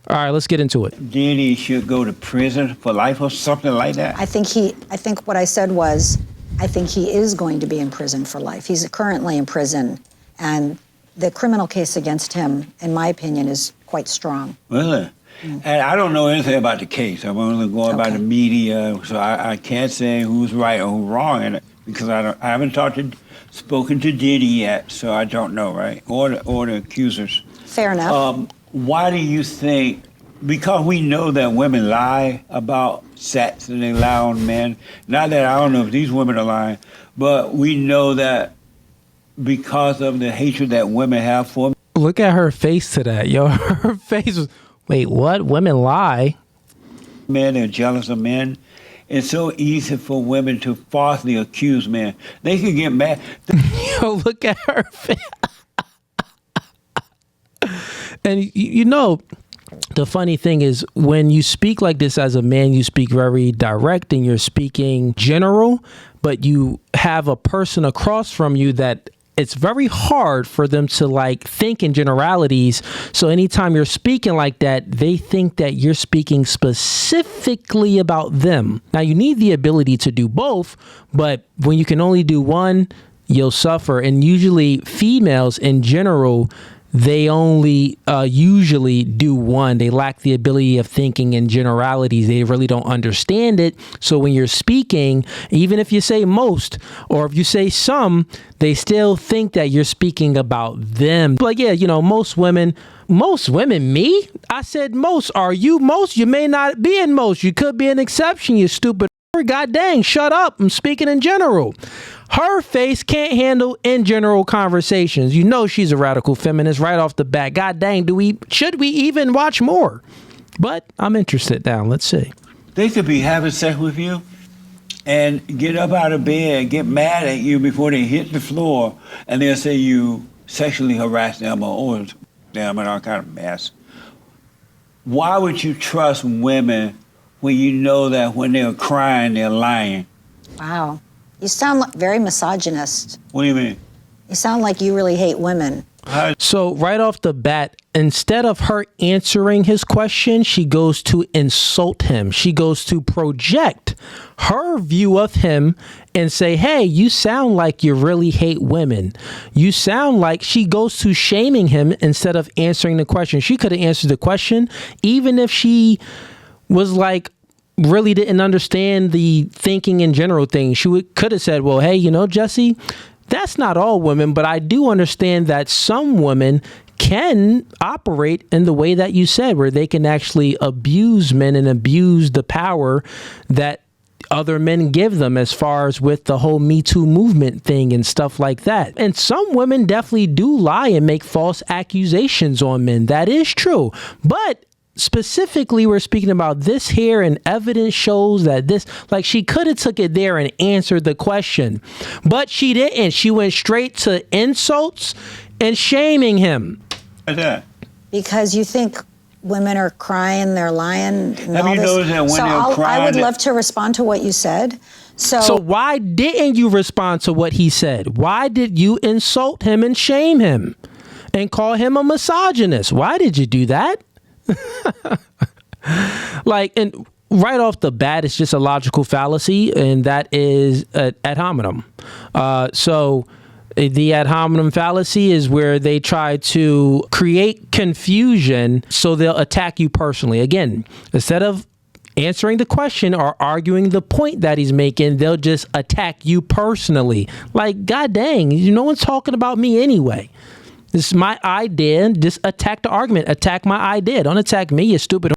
All right, let's get into it. Diddy should go to prison for life or something like that? I think what I said was, I think he is going to be in prison for life. He's currently in prison, and the criminal case against him, in my opinion, is quite strong. Really? And I don't know anything about the case. I'm only going by the media, so I can't say who's right or who's wrong in it, because I haven't spoken to Diddy yet, so I don't know, right? Or the accusers. Fair enough. Why do you think? Because we know that women lie about sex and they lie on men. Not that I don't know if these women are lying, but we know that because of the hatred that women have for men. Look at her face to that, yo. Her face was, wait, what? Women lie? Men are jealous of men. It's so easy for women to falsely accuse men. They can get mad. Yo, look at her face. And you know, the funny thing is, when you speak like this as a man, you speak very direct and you're speaking general, but you have a person across from you that it's very hard for them to like think in generalities. So anytime you're speaking like that, they think that you're speaking specifically about them. Now, you need the ability to do both, but when you can only do one, you'll suffer. And usually females in general, they only usually do one. They lack the ability of thinking in generalities. They really don't understand it. So when you're speaking, even if you say most or if you say some, they still think that you're speaking about them. Like, yeah, you know, most women, me? I said most. Are you most? You may not be in most. You could be an exception, you stupid. God dang, shut up. I'm speaking in general. Her face can't handle in general conversations. You know she's a radical feminist right off the bat. God dang, should we even watch more? But I'm interested now. Let's see. They could be having sex with you and get up out of bed, get mad at you before they hit the floor, and they'll say you sexually harassed them or them and all kind of mess. Why would you trust women when you know that when they're crying, they're lying? Wow. You sound like very misogynist. What do you mean? You sound like you really hate women. So right off the bat, instead of her answering his question, she goes to insult him. She goes to project her view of him and say, hey, you sound like you really hate women. You sound like, she goes to shaming him instead of answering the question. She could have answered the question, even if she was like, really didn't understand the thinking in general thing. She could have said, well, hey, you know, Jesse, that's not all women, but I do understand that some women can operate in the way that you said, where they can actually abuse men and abuse the power that other men give them, as far as with the whole Me Too movement thing and stuff like that. And some women definitely do lie and make false accusations on men. That is true. But specifically, we're speaking about this here, and evidence shows that this, like, she could have took it there and answered the question, but she didn't. She went straight to insults and shaming him. What's that? Because you think women are crying, they're lying. And Have all you this. noticed that when they're crying? I would love to respond to what you said. So why didn't you respond to what he said? Why did you insult him and shame him and call him a misogynist? Why did you do that? Like, and right off the bat, it's just a logical fallacy, and that is ad hominem. So the ad hominem fallacy is where they try to create confusion, so they'll attack you personally. Again, instead of answering the question or arguing the point that he's making, they'll just attack you personally. Like, god dang, no one's talking about me anyway. This is my idea. Just attack the argument. Attack my idea. Don't attack me, you stupid.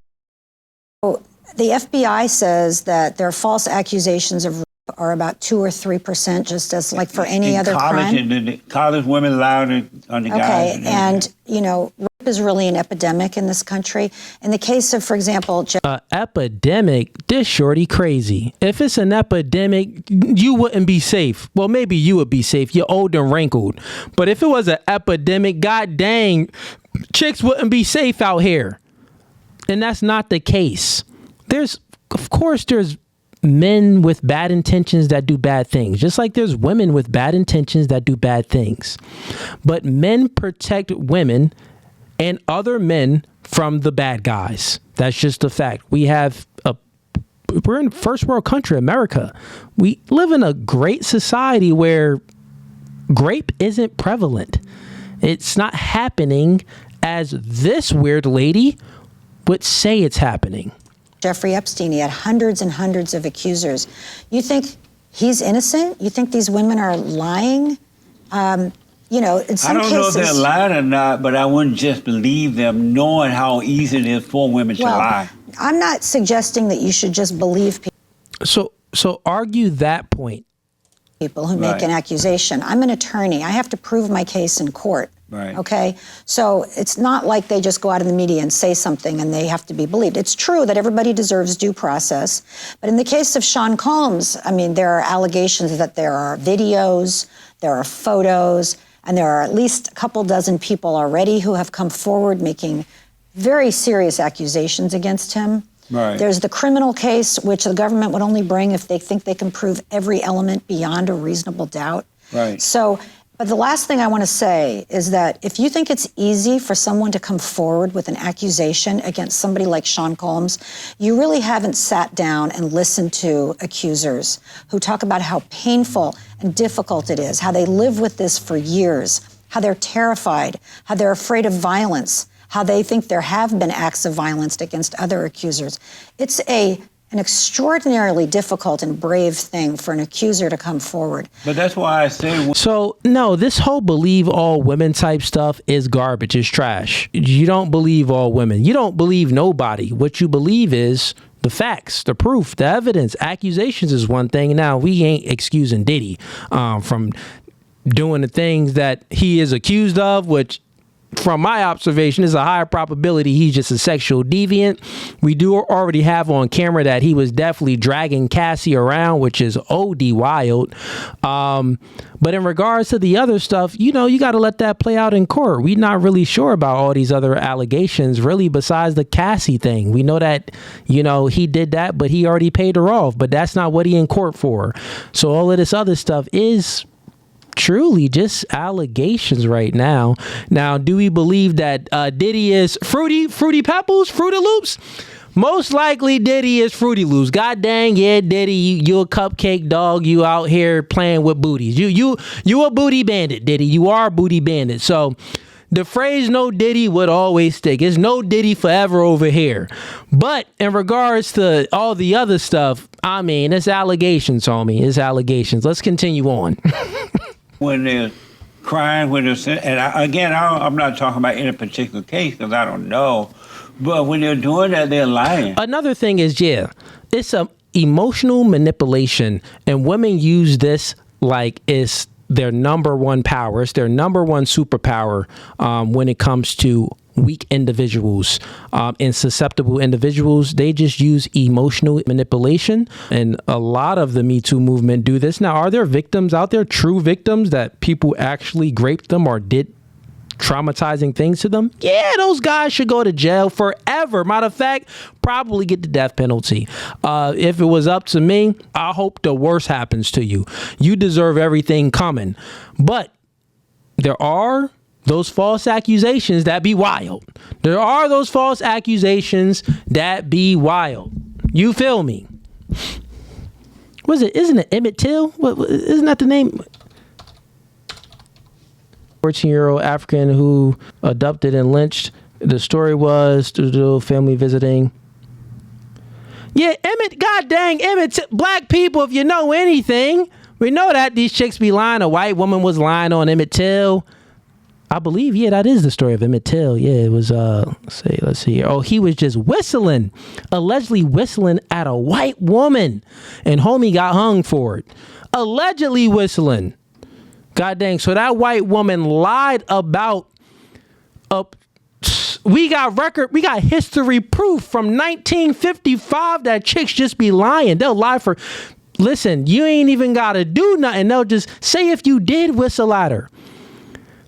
The FBI says that their false accusations of rape are about 2 or 3%, just as like for any other crime. College women lie on the guys. Okay, and you know, rape is really an epidemic in this country. In the case of, for example, epidemic, this shorty crazy. If it's an epidemic, you wouldn't be safe. Well, maybe you would be safe. You're old and wrinkled. But if it was an epidemic, god dang, chicks wouldn't be safe out here. And that's not the case. Of course, there's men with bad intentions that do bad things, just like there's women with bad intentions that do bad things. But men protect women and other men from the bad guys. That's just a fact. We're in first world country, America. We live in a great society where rape isn't prevalent. It's not happening as this weird lady would say it's happening. Jeffrey Epstein, he had hundreds and hundreds of accusers. You think he's innocent? You think these women are lying? You know, in some cases... I don't know if they're lying or not, but I wouldn't just believe them knowing how easy it is for women to lie. I'm not suggesting that you should just believe people. So argue that point. People who make an accusation. I'm an attorney. I have to prove my case in court. Right. Okay? So it's not like they just go out in the media and say something and they have to be believed. It's true that everybody deserves due process. But in the case of Sean Combs, I mean, there are allegations that there are videos, there are photos, and there are at least a couple dozen people already who have come forward making very serious accusations against him. Right. There's the criminal case, which the government would only bring if they think they can prove every element beyond a reasonable doubt. Right. So, but the last thing I want to say is that if you think it's easy for someone to come forward with an accusation against somebody like Sean Combs, you really haven't sat down and listened to accusers who talk about how painful and difficult it is, how they live with this for years, how they're terrified, how they're afraid of violence, how they think there have been acts of violence against other accusers. It's an extraordinarily difficult and brave thing for an accuser to come forward. But that's why I say... So, no, this whole believe all women type stuff is garbage, it's trash. You don't believe all women. You don't believe nobody. What you believe is the facts, the proof, the evidence. Accusations is one thing. Now, we ain't excusing Diddy from doing the things that he is accused of, which... from my observation, is a higher probability he's just a sexual deviant. We do already have on camera that he was definitely dragging Cassie around, which is OD wild. But in regards to the other stuff, you know, you got to let that play out in court. We're not really sure about all these other allegations, really, besides the Cassie thing. We know that, you know, he did that, but he already paid her off. But that's not what he in court for. So all of this other stuff is truly just allegations right now. Now, do we believe that Diddy is Fruity Pebbles, Fruity Loops? Most likely Diddy is Fruity Loops. God dang, yeah, Diddy, you a cupcake dog. You out here playing with booties. You a booty bandit, Diddy. You are a booty bandit. So the phrase no Diddy would always stick. It's no Diddy forever over here. But in regards to all the other stuff, I mean, it's allegations, homie. It's allegations. Let's continue on. When they're crying, when they're... And I'm not talking about any particular case because I don't know. But when they're doing that, they're lying. Another thing is, it's a emotional manipulation. And women use this like it's their number one power. It's their number one superpower when it comes to weak individuals and susceptible individuals. They just use emotional manipulation, and a lot of the Me Too movement do this. Now, are there victims out there, true victims, that people actually raped them or did traumatizing things to them? Yeah, those guys should go to jail forever. Matter of fact, probably get the death penalty. If it was up to me, I hope the worst happens to you. You deserve everything coming. But there are those false accusations that be wild. There are those false accusations that be wild. You feel me? Was it? Isn't it Emmett Till? Isn't that the name? 14-year-old African who abducted and lynched. The story was family visiting. Yeah, Emmett. God dang, Emmett. Black people, if you know anything, we know that these chicks be lying. A white woman was lying on Emmett Till. I believe, yeah, that is the story of Emmett Till. Yeah, it was, let's see. Oh, he was just allegedly whistling at a white woman, and homie got hung for it. Allegedly whistling. God dang. So that white woman lied about, we got history proof from 1955 that chicks just be lying. They'll lie for, listen, you ain't even got to do nothing. They'll just say if you did whistle at her.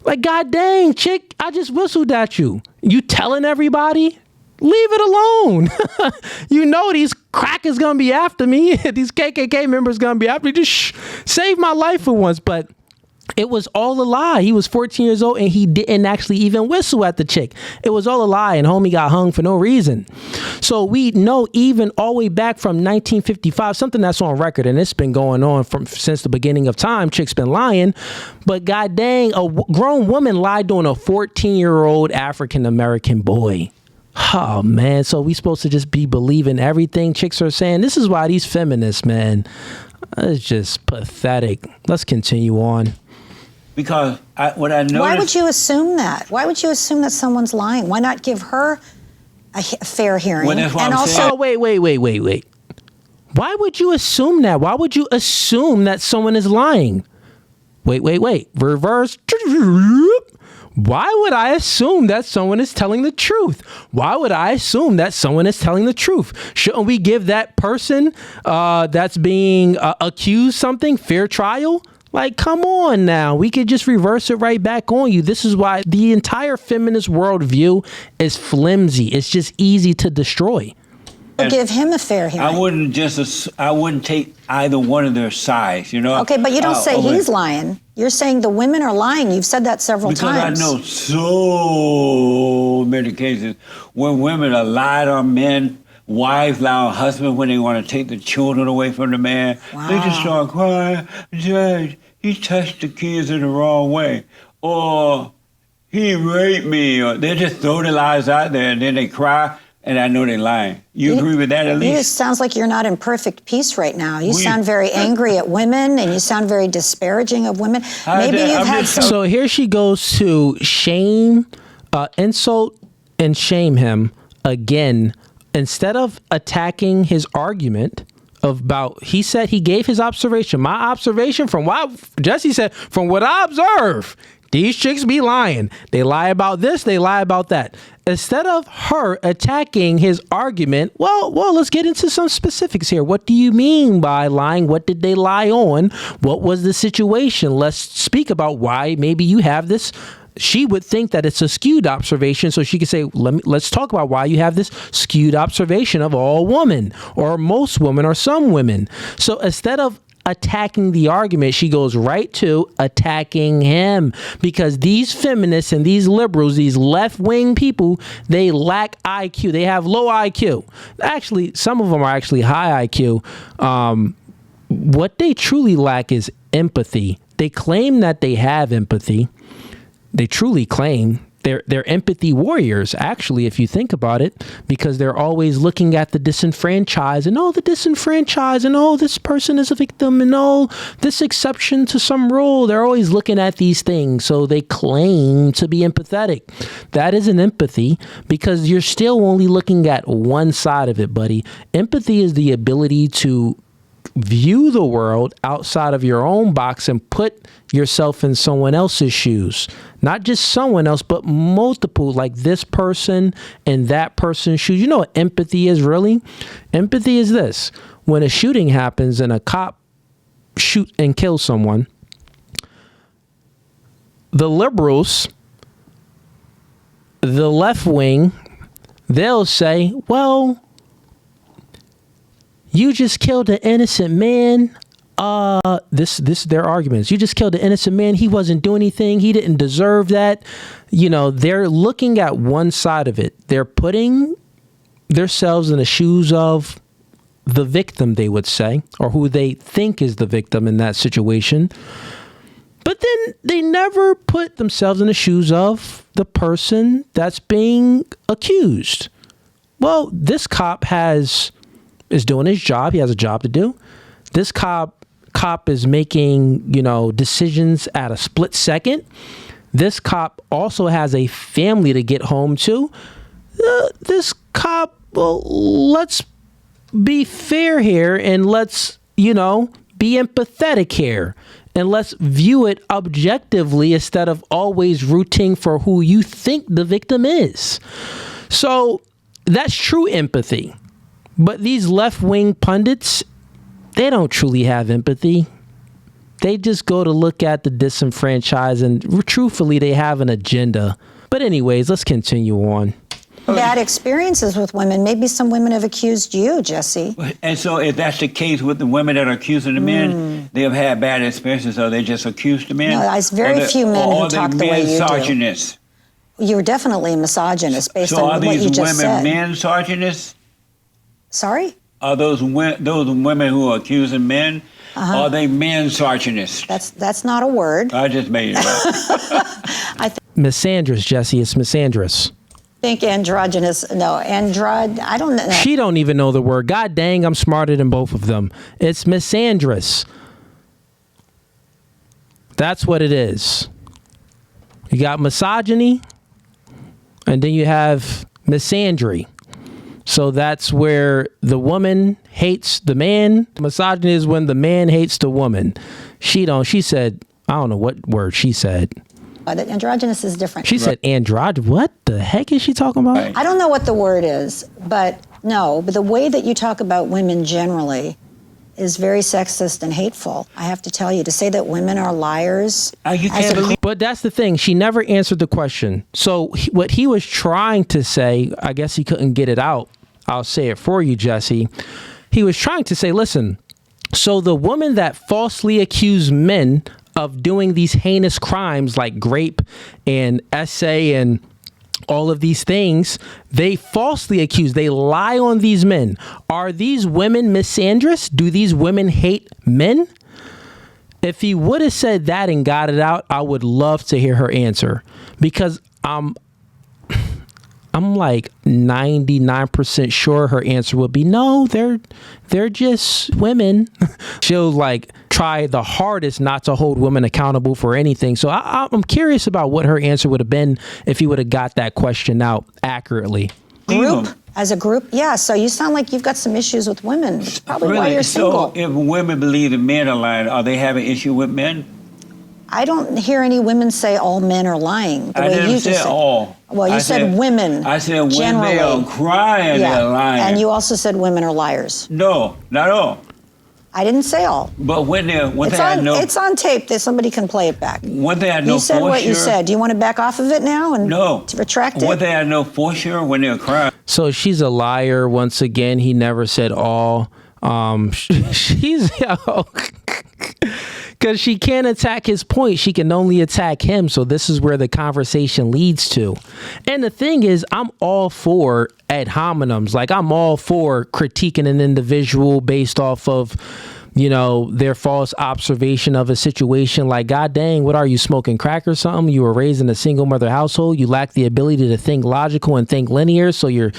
Like, god dang, chick, I just whistled at you. You telling everybody? Leave it alone. You know these crackers gonna be after me. These KKK members gonna be after me. Just save my life for once. But It was all a lie. He was 14 years old and he didn't actually even whistle at the chick. It was all a lie, and homie got hung for no reason. So we know even all the way back from 1955, something that's on record, and it's been going on since the beginning of time. Chicks been lying, but god dang, a grown woman lied on a 14-year-old African-American boy. Oh man, so we supposed to just be believing everything chicks are saying? This is why these feminists, man, it's just pathetic. Let's continue on. Because what I noticed... Why would you assume that? Why would you assume that someone's lying? Why not give her a fair hearing? Well, that's what and I'm also, saying. Oh, wait. Why would you assume that? Why would you assume that someone is lying? Wait. Reverse. Why would I assume that someone is telling the truth? Why would I assume that someone is telling the truth? Shouldn't we give that person that's being accused something fair trial? Like, come on now. We could just reverse it right back on you. This is why the entire feminist worldview is flimsy. It's just easy to destroy. give him a fair hearing. I wouldn't take either one of their sides, you know. Okay, but you don't say he's lying. You're saying the women are lying. You've said that several times. Because I know so many cases where women are lied on men, wives lie on husbands when they want to take the children away from the man. Wow. They just start crying, Judge, he touched the kids in the wrong way. Or he raped me. Or they just throw the lies out there and then they cry. And I know they're lying. You agree with that, at least? It sounds like you're not in perfect peace right now. You sound very angry at women, and you sound very disparaging of women. Maybe you've had some... So here she goes to shame, insult, and shame him again. Instead of attacking his argument about, he said he gave his observation. My observation from what Jesse said, from what I observe, these chicks be lying. They lie about this, they lie about that. Instead of her attacking his argument, well, let's get into some specifics here. What do you mean by lying? What did they lie on? What was the situation? Let's speak about why maybe you have this. She would think that it's a skewed observation, so she could say, let's talk about why you have this skewed observation of all women, or most women, or some women. So instead of attacking the argument, she goes right to attacking him, because these feminists and these liberals, these left-wing people, they lack IQ. They have low IQ. Actually, some of them are actually high IQ. What they truly lack is empathy. They claim that they have empathy. They truly claim they're empathy warriors, actually, if you think about it, because they're always looking at the disenfranchised and the disenfranchised and this person is a victim and this exception to some rule. They're always looking at these things. So they claim to be empathetic. That isn't empathy, because you're still only looking at one side of it, buddy. Empathy is the ability to view the world outside of your own box and put yourself in someone else's shoes. Not just someone else, but multiple, like this person and that person's shoes. You know what empathy is really? Empathy is this. When a shooting happens and a cop shoot and kill someone, the liberals, the left wing, they'll say, well, you just killed an innocent man. This their arguments. You just killed an innocent man. He wasn't doing anything. He didn't deserve that. You know, they're looking at one side of it. They're putting themselves in the shoes of the victim, they would say, or who they think is the victim in that situation. But then they never put themselves in the shoes of the person that's being accused. Well, this cop is doing his job. He has a job to do. This cop is making, decisions at a split second. This cop also has a family to get home to. This cop, well, let's be fair here and let's, be empathetic here. And let's view it objectively instead of always rooting for who you think the victim is. So that's true empathy. But these left-wing pundits, they don't truly have empathy. They just go to look at the disenfranchised, and truthfully, they have an agenda. But anyways, let's continue on. bad experiences with women. Maybe some women have accused you, Jesse. And so if that's the case with the women that are accusing the men, they have had bad experiences, so they just accused the men? No, there's very few men who talk the way you do. Misogynists? You're definitely a misogynist based So on are what you these just said. women misogynists? Sorry? Are those women who are accusing men, are they misogynists? That's not a word. I just made it up. Misandrous, Jesse. It's misandrous. Think androgynous. No, I don't know. She don't even know the word. God dang, I'm smarter than both of them. It's misandrous. That's what it is. You got misogyny, and then you have misandry. So that's where the woman hates the man. Misogyny is when the man hates the woman. She said, I don't know what word she said. That androgynous is different. She said androgynous. What the heck is she talking about? Right. I don't know what the word is, but the way that you talk about women generally is very sexist and hateful. I have to tell you, to say that women are liars. You can't believe. But that's the thing. She never answered the question. So what he was trying to say, I guess he couldn't get it out. I'll say it for you, Jesse. He was trying to say, listen, so the woman that falsely accused men of doing these heinous crimes like rape and essay and all of these things, they falsely accuse, they lie on these men. Are these women misandrous? Do these women hate men? If he would have said that and got it out, I would love to hear her answer, because I'm like 99% sure her answer would be no, they're just women. She'll like try the hardest not to hold women accountable for anything. So I'm curious about what her answer would have been if he would have got that question out accurately. As a group, yeah. So you sound like you've got some issues with women. It's probably why you're single. So if women believe that men are lying, are they having issue with men? I don't hear any women say all men are lying. The I way didn't you say just said. all. Well, you said women. I said when generally. they are crying, Yeah. they're lying. And you also said women are liars. No, not all. I didn't say all. But It's on tape. That somebody can play it back. One thing I know You said for what sure. you said. Do you want to back off of it now and to retract it? One thing I know for sure, when they're crying. So she's a liar. Once again, he never said all. She's because she can't attack his point. She can only attack him. So this is where the conversation leads to. And the thing is, I'm all for ad hominems. Like, I'm all for critiquing an individual based off of, you know, their false observation of a situation. Like, God dang, what are you, smoking crack or something? You were raised in a single mother household. You lack the ability to think logical and think linear. So your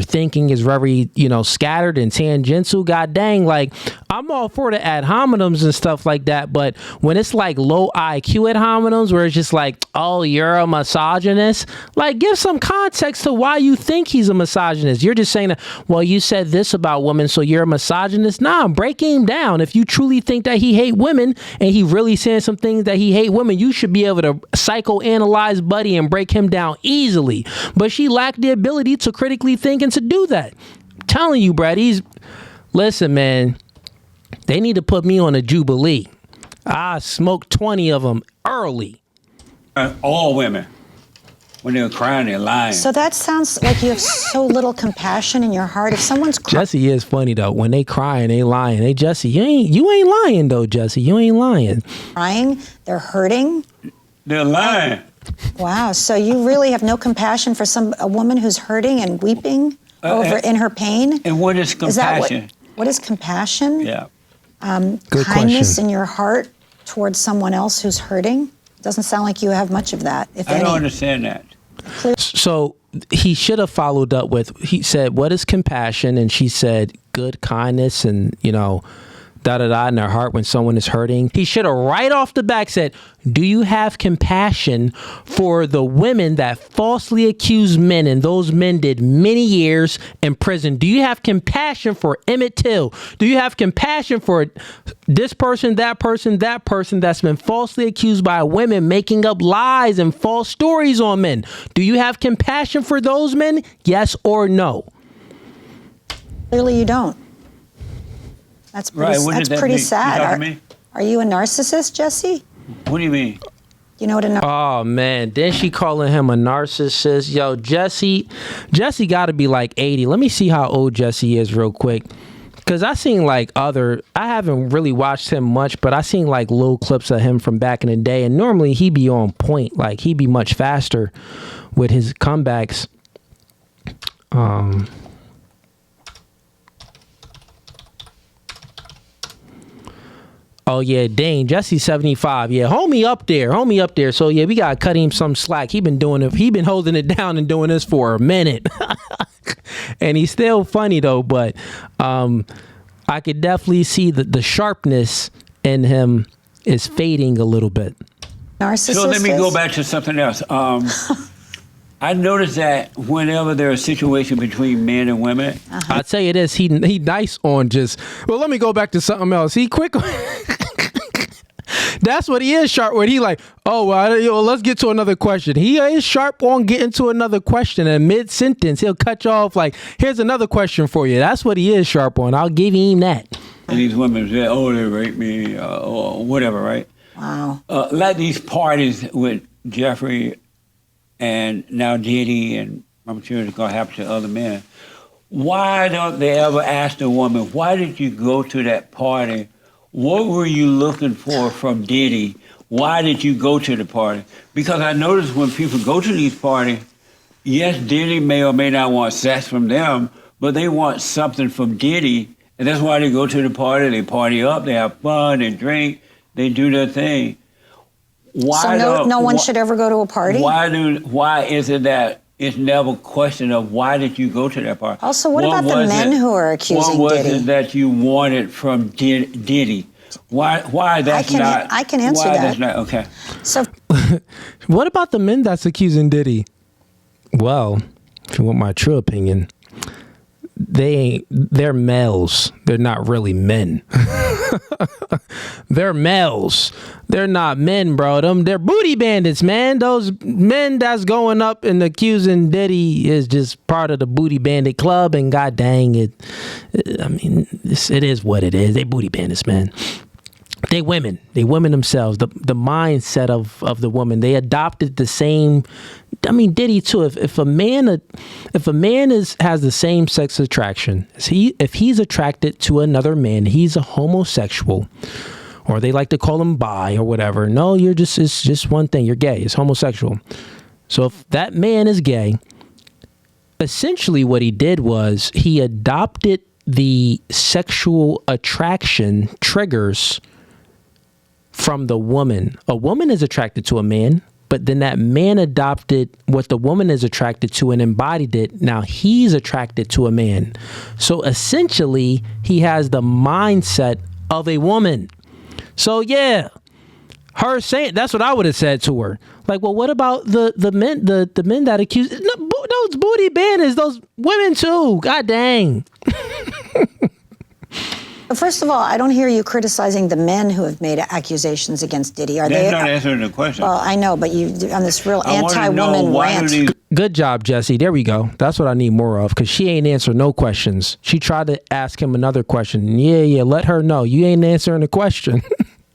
thinking is very, you know, scattered and tangential. God dang, like, I'm all for the ad hominems and stuff like that. But when it's like low IQ ad hominems where it's just like, oh, you're a misogynist, like, give some context to why you think he's a misogynist. You're just saying that, well, you said this about women, so you're a misogynist. Nah, break him down. If you truly think that he hate women and he really saying some things that he hate women, you should be able to psychoanalyze Buddy and break him down easily. But she lacked the ability to critically think and to do that. I'm telling you, Brad, listen, man, they need to put me on a Jubilee. I smoked 20 of them early. All women. When they're crying, they're lying. So that sounds like you have so little compassion in your heart. If someone's Jesse is funny though. When they crying, they lying. Hey, Jesse, you ain't lying though, Jesse. You ain't lying. crying, they're hurting. They're lying. Wow. So you really have no compassion for a woman who's hurting and weeping in her pain? And what is compassion? What is compassion? Yeah. Good Kindness question. in your heart towards someone else who's hurting? Doesn't sound like you have much of that, if I any. don't understand that. So he should have followed up with, he said, what is compassion? And she said, good kindness and, you know, da-da-da in their heart when someone is hurting. He should have right off the back said, do you have compassion for the women that falsely accuse men and those men did many years in prison? Do you have compassion for Emmett Till? Do you have compassion for this person, that person, that person that's been falsely accused by women making up lies and false stories on men? Do you have compassion for those men? Yes or no? Clearly you don't. That's pretty, Right, what that's did that pretty mean? You sad. talking to me? Are you a narcissist, Jesse? What do you mean? You know what a Oh man, then she calling him a narcissist. Yo, Jesse got to be like 80. Let me see how old Jesse is real quick. Because I seen like I haven't really watched him much, but I seen like little clips of him from back in the day. And normally he be on point. Like he be much faster with his comebacks. Oh yeah, dang, Jesse's 75. Yeah, homie up there. So yeah, we gotta cut him some slack. He been holding it down and doing this for a minute. And he's still funny though, but I could definitely see that the sharpness in him is fading a little bit. narcissist? So let me go back to something else. I noticed that whenever there's a situation between men and women, I'll tell you this, he nice on just, well, let me go back to something else. He quick. That's what he is sharp with. He like, oh, well, let's get to another question. He is sharp on getting to another question. And mid-sentence, he'll cut you off like, here's another question for you. That's what he is sharp on. I'll give him that. and these women say, oh, they raped me, or whatever, right? Wow. Like these parties with Jeffrey and now Diddy, and I'm sure it's going to happen to other men. Why don't they ever ask the woman, why did you go to that party? What were you looking for from Diddy? Why did you go to the party? Because I noticed when people go to these parties, yes, Diddy may or may not want sex from them, but they want something from Diddy, and that's why they go to the party. They party up, they have fun, they drink, they do their thing. Why so no one should ever go to a party? Why is it that it's never a question of why did you go to that party? Also, what about the men who are accusing Diddy? What was it that you wanted from Diddy? Why that's not? I can answer why that. That's not, okay. So, what about the men that's accusing Diddy? Well, if you want my true opinion, they're males. They're not really men. They're males. They're not men, bro. They're booty bandits, man. Those men that's going up and accusing Diddy is just part of the booty bandit club, and god dang it. I mean, it is what it is. They booty bandits, man. They women themselves, the mindset of the woman. They adopted the same. I mean, Diddy too. If a man has the same sex attraction, if he's attracted to another man, he's a homosexual, or they like to call him bi or whatever. No, it's just one thing. You're gay. It's homosexual. So if that man is gay, essentially what he did was he adopted the sexual attraction triggers from the woman. A woman is attracted to a man, but then that man adopted what the woman is attracted to and embodied it. Now he's attracted to a man. So essentially, he has the mindset of a woman. So yeah, her saying, that's what I would have said to her. Like, well, what about the men that accuse those booty bandits, those women too? God dang. First of all, I don't hear you criticizing the men who have made accusations against Diddy. They're not answering the question. Well, I know, but you on this real anti-woman rant. Good job, Jesse. There we go. That's what I need more of, because she ain't answer no questions. She tried to ask him another question. Yeah, let her know. You ain't answering the question.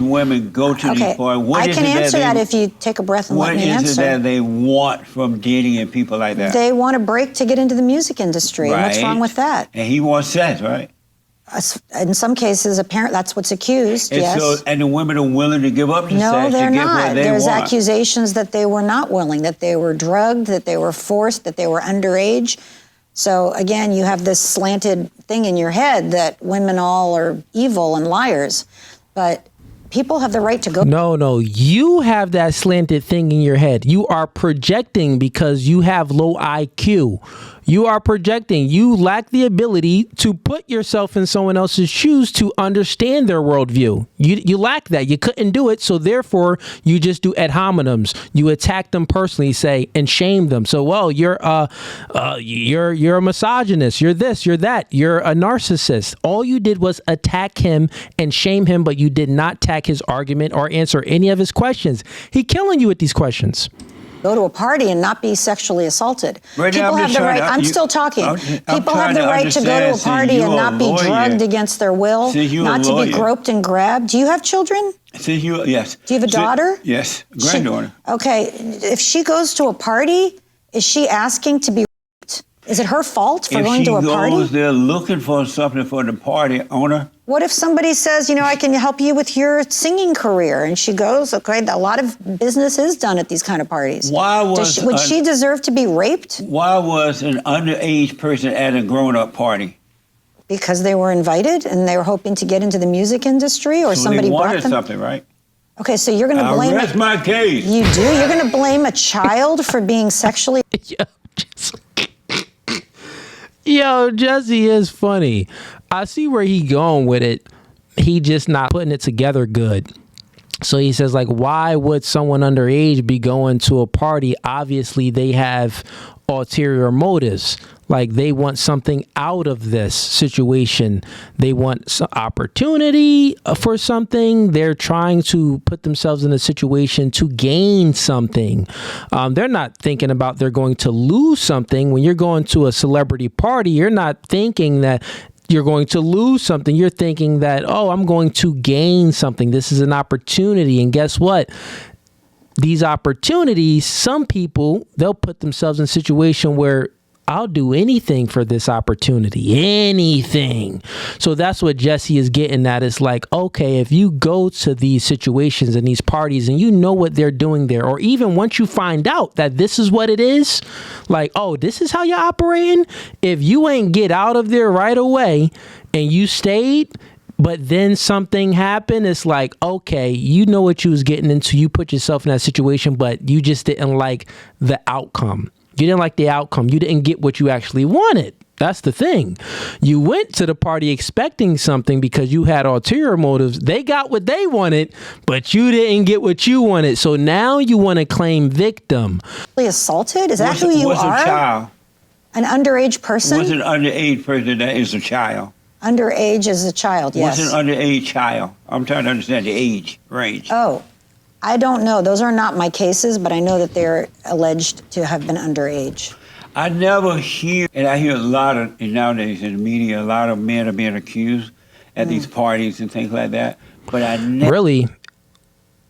Women go to these parties. I can answer that if you take a breath and let me answer. What is it that they want from Diddy and people like that? They want a break to get into the music industry. Right. What's wrong with that? And he wants sex, right? In some cases, apparently that's what's accused, and yes. And the women are willing to give up the sex to get what they want. No, they're not. There's accusations that they were not willing, that they were drugged, that they were forced, that they were underage. So again, you have this slanted thing in your head that women all are evil and liars. But people have the right to go. No, you have that slanted thing in your head. You are projecting because you have low IQ. You are projecting. You lack the ability to put yourself in someone else's shoes to understand their worldview. You lack that. You couldn't do it. So therefore, you just do ad hominems. You attack them personally, say, and shame them. So, well, you're a misogynist. You're this. You're that. You're a narcissist. All you did was attack him and shame him, but you did not attack his argument or answer any of his questions. He killing you with these questions. Go to a party and not be sexually assaulted. Right, people have the right. I'm still talking. People have the right to go to a party and not be drugged against their will, not to be groped and grabbed. Do you have children? Yes. Do you have a daughter? Yes, granddaughter. Okay, if she goes to a party, is she asking to be raped? Is it her fault for going to a party? If she goes there looking for something for the party owner. What if somebody says, I can help you with your singing career, and she goes, okay, a lot of business is done at these kind of parties. Would she deserve to be raped? Why was an underage person at a grown-up party? Because they were invited and they were hoping to get into the music industry, or somebody brought them. They wanted something, right? Okay, so you're going to blame. That's my case. You do? You're going to blame a child for being sexually. Yo, Jesse is funny. I see where he going with it. He just not putting it together good. So he says, like, why would someone underage be going to a party? Obviously, they have ulterior motives. Like, they want something out of this situation. They want some opportunity for something. They're trying to put themselves in a situation to gain something. They're not thinking about they're going to lose something. When you're going to a celebrity party, you're not thinking that you're going to lose something. You're thinking that, oh, I'm going to gain something. This is an opportunity. And guess what? These opportunities, some people, they'll put themselves in a situation where I'll do anything for this opportunity, anything. So that's what Jesse is getting at. It's like, okay, if you go to these situations and these parties and you know what they're doing there, or even once you find out that this is what it is, like, oh, this is how you're operating. If you ain't get out of there right away and you stayed, but then something happened, it's like, okay, you know what you was getting into. You put yourself in that situation, but you just didn't like the outcome. You didn't like the outcome. You didn't get what you actually wanted. That's the thing. You went to the party expecting something because you had ulterior motives. They got what they wanted, but you didn't get what you wanted. So now you want to claim victim. Assaulted? Is that who you are? Was a child. An underage person? Was an underage person that is a child. Underage is a child, yes. Was an underage child. I'm trying to understand the age range. Oh. I don't know. Those are not my cases, but I know that they're alleged to have been underage. I never hear, and I hear a lot of, nowadays in the media, a lot of men are being accused at these parties and things like that. But I never... Really?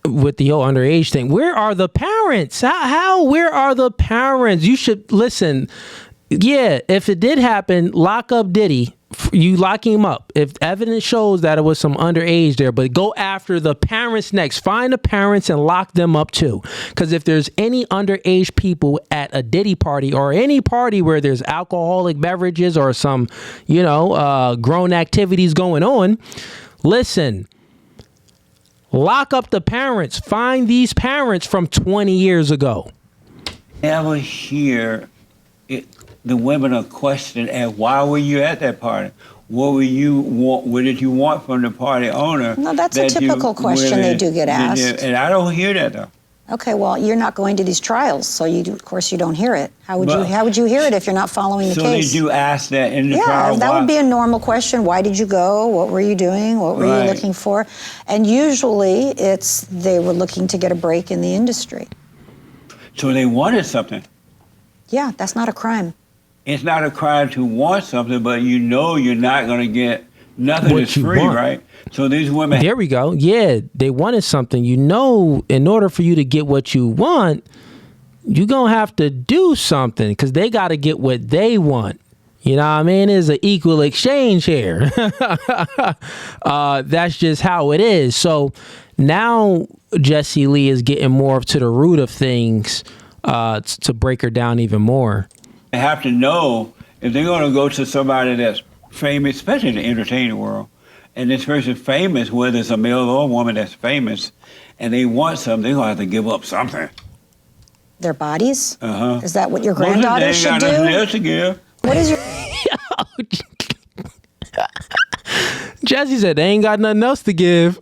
With the whole underage thing, where are the parents? Where are the parents? You should listen. Yeah, if it did happen, lock up Diddy. You lock him up. If evidence shows that it was some underage there, but go after the parents next. Find the parents and lock them up too. Because if there's any underage people at a Diddy party or any party where there's alcoholic beverages or some, grown activities going on, listen, lock up the parents. Find these parents from 20 years ago. Never hear it. The women are questioned, and why were you at that party? What were you want? What did you want from the party owner? No, that's a typical question they do get asked. And I don't hear that though. Okay, well, you're not going to these trials, so of course you don't hear it. How would you hear it if you're not following the case? So did you ask that in the trial? Yeah, that would be a normal question. Why did you go? What were you doing? What were you looking for? And usually they were looking to get a break in the industry. So they wanted something. Yeah, that's not a crime. It's not a crime to want something, but you're not going to get nothing is free, right? So these women... There we go. Yeah, they wanted something. In order for you to get what you want, you're going to have to do something because they got to get what they want. You know what I mean? There's an equal exchange here. That's just how it is. So now Jesse Lee is getting more to the root of things to break her down even more. They have to know if they're going to go to somebody that's famous, especially in the entertainment world, and this person's famous, whether it's a male or a woman that's famous, and they want something, they're going to have to give up something. Their bodies? Uh-huh. Is that what your granddaughter should do? They ain't got nothing else to give. What is your... Jesse said they ain't got nothing else to give.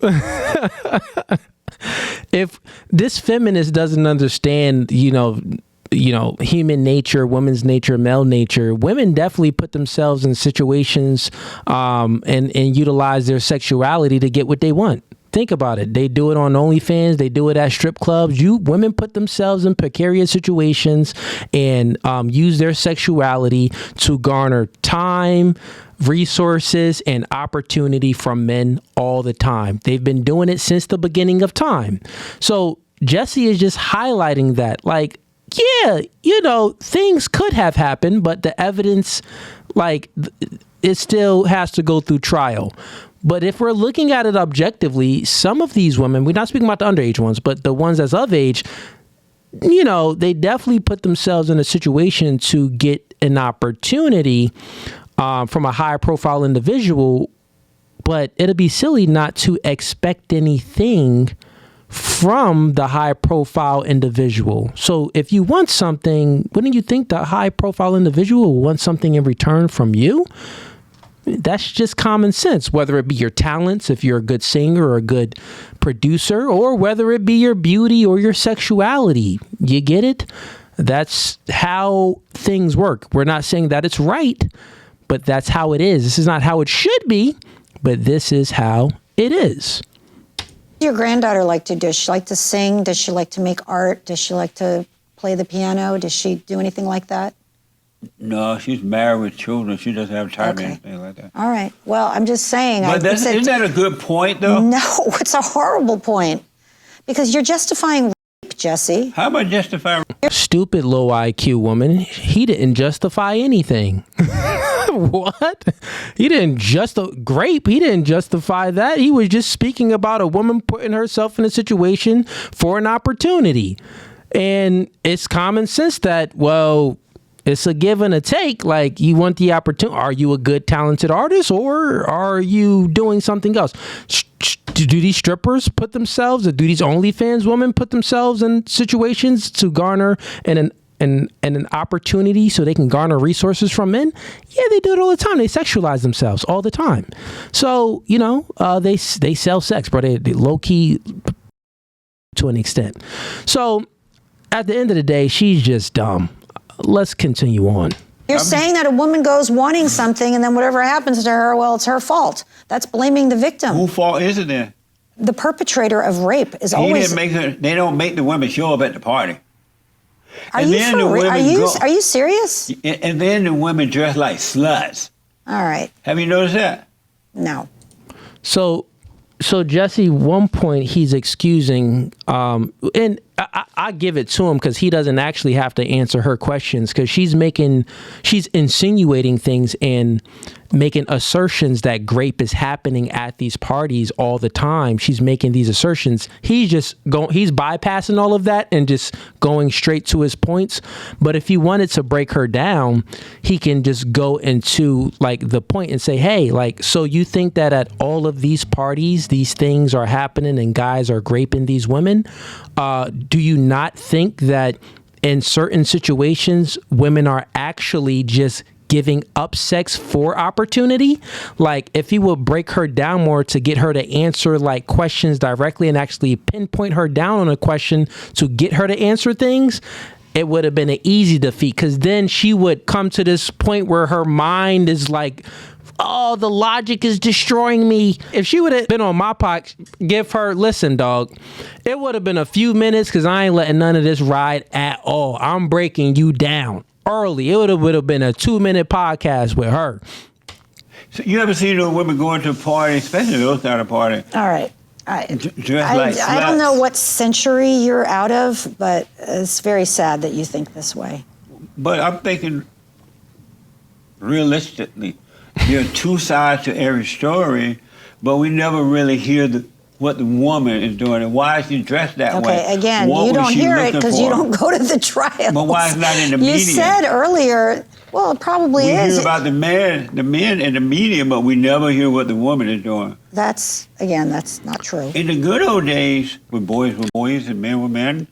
If this feminist doesn't understand, human nature, women's nature, male nature, women definitely put themselves in situations and utilize their sexuality to get what they want. think about it. They do it on OnlyFans. They do it at strip clubs. Women put themselves in precarious situations and use their sexuality to garner time, resources, and opportunity from men all the time. They've been doing it since the beginning of time. So Jesse is just highlighting that, like, yeah, things could have happened, but the evidence, like, it still has to go through trial. But if we're looking at it objectively, some of these women, we're not speaking about the underage ones, but the ones that's of age, they definitely put themselves in a situation to get an opportunity from a high profile individual. But it'd be silly not to expect anything from the high profile individual. So if you want something, wouldn't you think the high profile individual will want something in return from you? That's just common sense, whether it be your talents, if you're a good singer or a good producer, or whether it be your beauty or your sexuality. You get it? That's how things work. We're not saying that it's right, but that's how it is. This is not how it should be, but this is how it is. What does your granddaughter like to do? Does she like to sing? Does she like to make art? Does she like to play the piano? Does she do anything like that? No, she's married with children. She doesn't have time for anything like that. All right. Well, I'm just saying. But isn't that a good point, though? No, it's a horrible point. Because you're justifying rape, Jesse. How about justifying? Stupid low IQ woman. He didn't justify anything. What? He didn't grape. He didn't justify that. He was just speaking about a woman putting herself in a situation for an opportunity. And it's common sense that, well, it's a give and a take. Like, you want the opportunity. Are you a good, talented artist, or are you doing something else? Do these strippers put themselves, or do these OnlyFans women put themselves in situations to garner an opportunity so they can garner resources from men? Yeah, they do it all the time. They sexualize themselves all the time. So, they sell sex, but they low key to an extent. So at the end of the day, she's just dumb. Let's continue on. You're saying that a woman goes wanting something, and then whatever happens to her, well, it's her fault. That's blaming the victim. Whose fault is it then? The perpetrator of rape is always. They don't make the women show up at the party. Are you serious? And then the women dress like sluts. All right. Have you noticed that? No. So Jesse, one point he's excusing, and I give it to him because he doesn't actually have to answer her questions, because she's insinuating things and making assertions that grape is happening at these parties all the time. She's making these assertions. He's bypassing all of that and just going straight to his points. But if he wanted to break her down, he can just go into like the point and say, hey, like, so you think that at all of these parties, these things are happening and guys are graping these women? Do you not think that in certain situations, women are actually just giving up sex for opportunity? Like, if he would break her down more to get her to answer like questions directly and actually pinpoint her down on a question to get her to answer things, it would have been an easy defeat, because then she would come to this point where her mind is like, oh, the logic is destroying me. If she would have been on my podcast, listen, dog, it would have been a few minutes, because I ain't letting none of this ride at all. I'm breaking you down early. It would have been a 2-minute podcast with her. So you ever seen those women going to a party, especially those kind of parties? All right. Dressed like sluts? I don't know what century you're out of, but it's very sad that you think this way. But I'm thinking realistically. There are two sides to every story, but we never really hear what the woman is doing and why is she dressed that way. Okay, again, you don't hear it because you don't go to the trial. But why is it not in the media? You said earlier, well, it probably is. We hear about the men in the media, but we never hear what the woman is doing. That's not true. In the good old days, when boys were boys and men were men,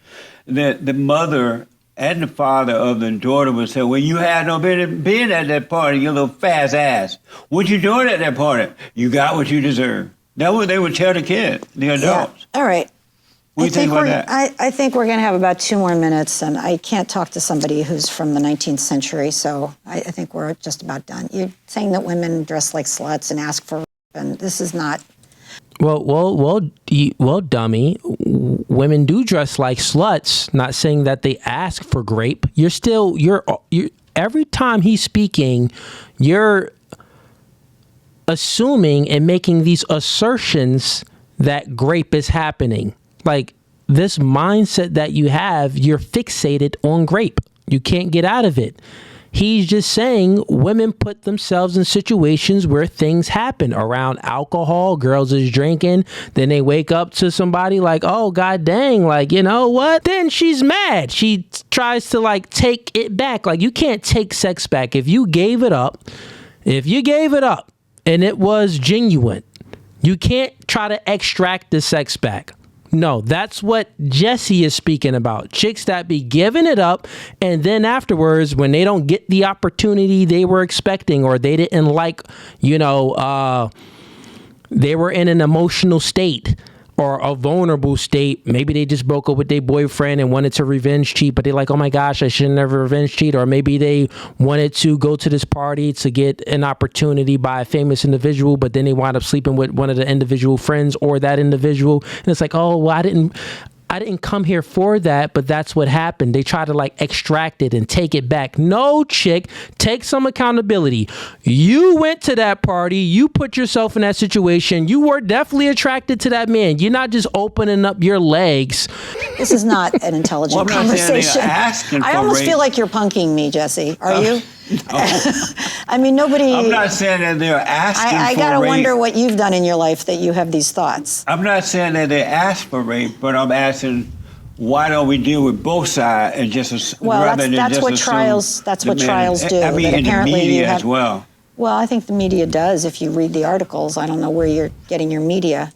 the mother and the father of the daughter would say, well, you had no been at that party, you little fast ass. What you doing at that party? You got what you deserve. That's what they would tell the kids, the adults. Yeah. All right. What do you think about that? I think we're going to have about 2 more minutes, and I can't talk to somebody who's from the 19th century, so I think we're just about done. You're saying that women dress like sluts and ask for, and this is not. Well, dummy. Women do dress like sluts. Not saying that they ask for grape. You're every time he's speaking, you're assuming and making these assertions that grape is happening. Like this mindset that you have, you're fixated on grape. You can't get out of it. He's just saying women put themselves in situations where things happen around alcohol. Girls is drinking. Then they wake up to somebody like, oh, God dang, like, you know what? Then she's mad. She tries to like take it back. Like you can't take sex back. If you gave it up and it was genuine, you can't try to extract the sex back. No, that's what Jesse is speaking about. Chicks that be giving it up, and then afterwards, when they don't get the opportunity they were expecting, or they didn't like, they were in an emotional state or a vulnerable state. Maybe they just broke up with their boyfriend and wanted to revenge cheat, but they're like, oh my gosh, I should never revenge cheat. Or maybe they wanted to go to this party to get an opportunity by a famous individual, but then they wind up sleeping with one of the individual friends or that individual. And it's like, oh, well, I didn't come here for that, but that's what happened. They try to like extract it and take it back. No, chick, take some accountability. You went to that party. You put yourself in that situation. You were definitely attracted to that man. You're not just opening up your legs. This is not an intelligent conversation. I almost feel like you're punking me, Jesse. Are you? No. I mean, nobody. I'm not saying that they're asking for rape. I gotta wonder what you've done in your life that you have these thoughts. I'm not saying that they ask for rape, but I'm asking, why don't we deal with both sides and just rather than that's just what trials. That's what trials do. I mean, in the media as well. Well, I think the media does. If you read the articles, I don't know where you're getting your media